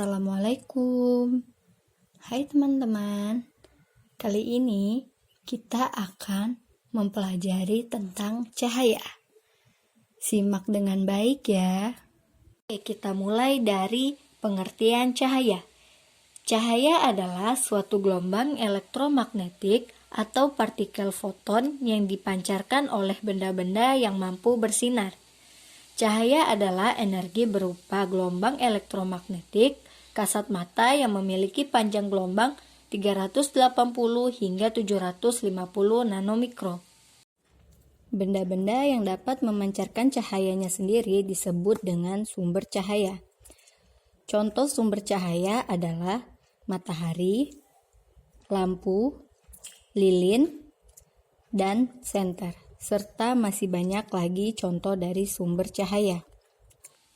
Assalamualaikum. Hai teman-teman. Kali ini kita akan mempelajari tentang cahaya. Simak dengan baik ya. Oke, kita mulai dari pengertian cahaya. Cahaya adalah suatu gelombang elektromagnetik atau partikel foton yang dipancarkan oleh benda-benda yang mampu bersinar. Cahaya adalah energi berupa gelombang elektromagnetik kasat mata yang memiliki panjang gelombang 380 hingga 750 nanomikro. Benda-benda yang dapat memancarkan cahayanya sendiri disebut dengan sumber cahaya. Contoh sumber cahaya adalah matahari, lampu, lilin, dan senter, serta masih banyak lagi contoh dari sumber cahaya.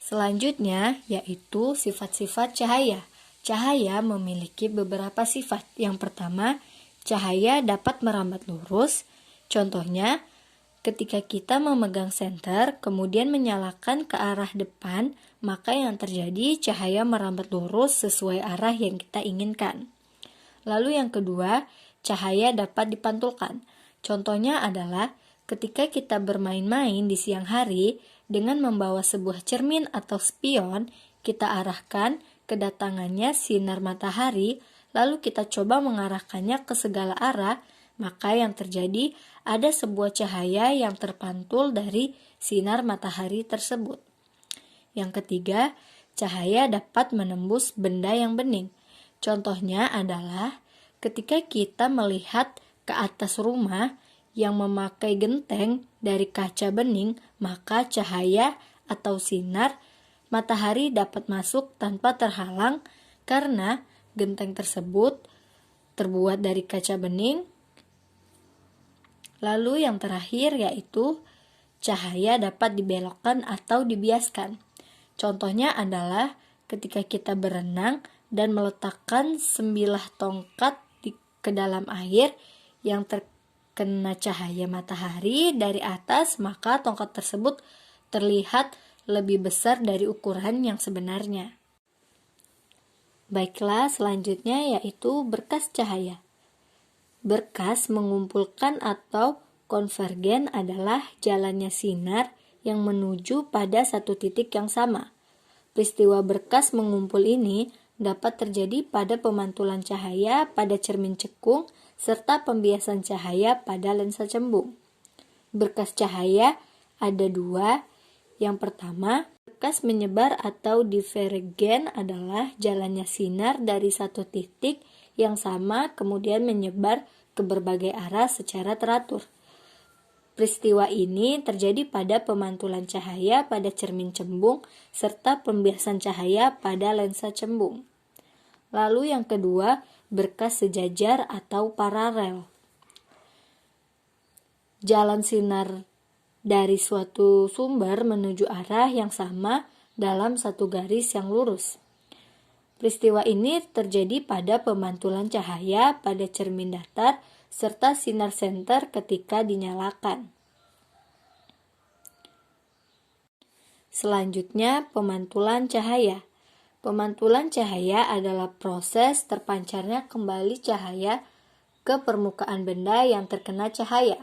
Selanjutnya yaitu sifat-sifat cahaya. Cahaya memiliki beberapa sifat. Yang pertama, cahaya dapat merambat lurus. Contohnya, ketika kita memegang senter kemudian menyalakan ke arah depan, maka yang terjadi cahaya merambat lurus sesuai arah yang kita inginkan. Lalu yang kedua, cahaya dapat dipantulkan. Contohnya adalah ketika kita bermain-main di siang hari, dengan membawa sebuah cermin atau spion, kita arahkan kedatangannya sinar matahari, lalu kita coba mengarahkannya ke segala arah, maka yang terjadi ada sebuah cahaya yang terpantul dari sinar matahari tersebut. Yang ketiga, cahaya dapat menembus benda yang bening. Contohnya adalah ketika kita melihat ke atas rumah yang memakai genteng dari kaca bening, maka cahaya atau sinar matahari dapat masuk tanpa terhalang karena genteng tersebut terbuat dari kaca bening. Lalu yang terakhir yaitu cahaya dapat dibelokkan atau dibiaskan. Contohnya adalah ketika kita berenang dan meletakkan sebilah tongkat ke dalam air yang terkena cahaya matahari dari atas, maka tongkat tersebut terlihat lebih besar dari ukuran yang sebenarnya. Baiklah, selanjutnya yaitu berkas cahaya. Berkas mengumpulkan atau konvergen adalah jalannya sinar yang menuju pada satu titik yang sama. Peristiwa berkas mengumpul ini dapat terjadi pada pemantulan cahaya pada cermin cekung serta pembiasan cahaya pada lensa cembung. Berkas cahaya ada dua. Yang pertama, berkas menyebar atau divergen adalah jalannya sinar dari satu titik yang sama kemudian menyebar ke berbagai arah secara teratur. Peristiwa ini terjadi pada pemantulan cahaya pada cermin cembung serta pembiasan cahaya pada lensa cembung. Lalu yang kedua, berkas sejajar atau paralel. Jalan sinar dari suatu sumber menuju arah yang sama dalam satu garis yang lurus. Peristiwa ini terjadi pada pemantulan cahaya pada cermin datar serta sinar senter ketika dinyalakan. Selanjutnya, pemantulan cahaya. Pemantulan cahaya adalah proses terpancarnya kembali cahaya ke permukaan benda yang terkena cahaya.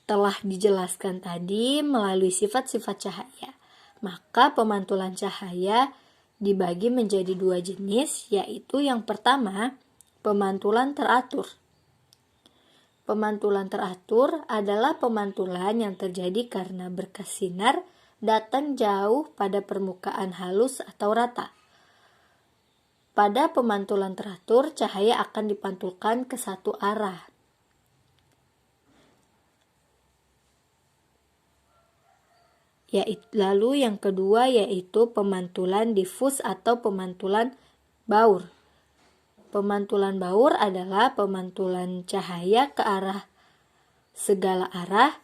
Telah dijelaskan tadi melalui sifat-sifat cahaya. Maka pemantulan cahaya dibagi menjadi dua jenis, yaitu yang pertama, pemantulan teratur. Pemantulan teratur adalah pemantulan yang terjadi karena berkas sinar datang jauh pada permukaan halus atau rata. Pada pemantulan teratur, cahaya akan dipantulkan ke satu arah. Lalu yang kedua yaitu pemantulan difus atau pemantulan baur. Pemantulan baur adalah pemantulan cahaya ke arah segala arah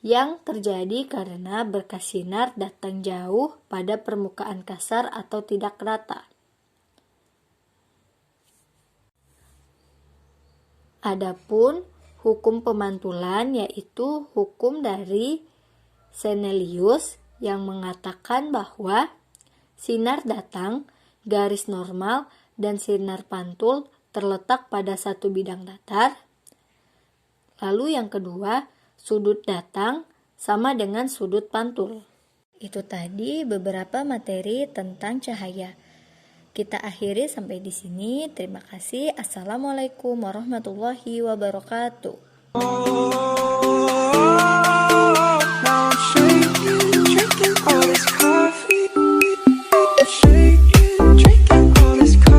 yang terjadi karena berkas sinar datang jauh pada permukaan kasar atau tidak rata. Adapun hukum pemantulan yaitu hukum dari Senelius yang mengatakan bahwa Sinar datang, garis normal, dan sinar pantul terletak pada satu bidang datar. Lalu yang kedua, sudut datang sama dengan sudut pantul. Itu tadi beberapa materi tentang cahaya. Kita akhiri sampai di sini. Terima kasih. Assalamualaikum warahmatullahi wabarakatuh.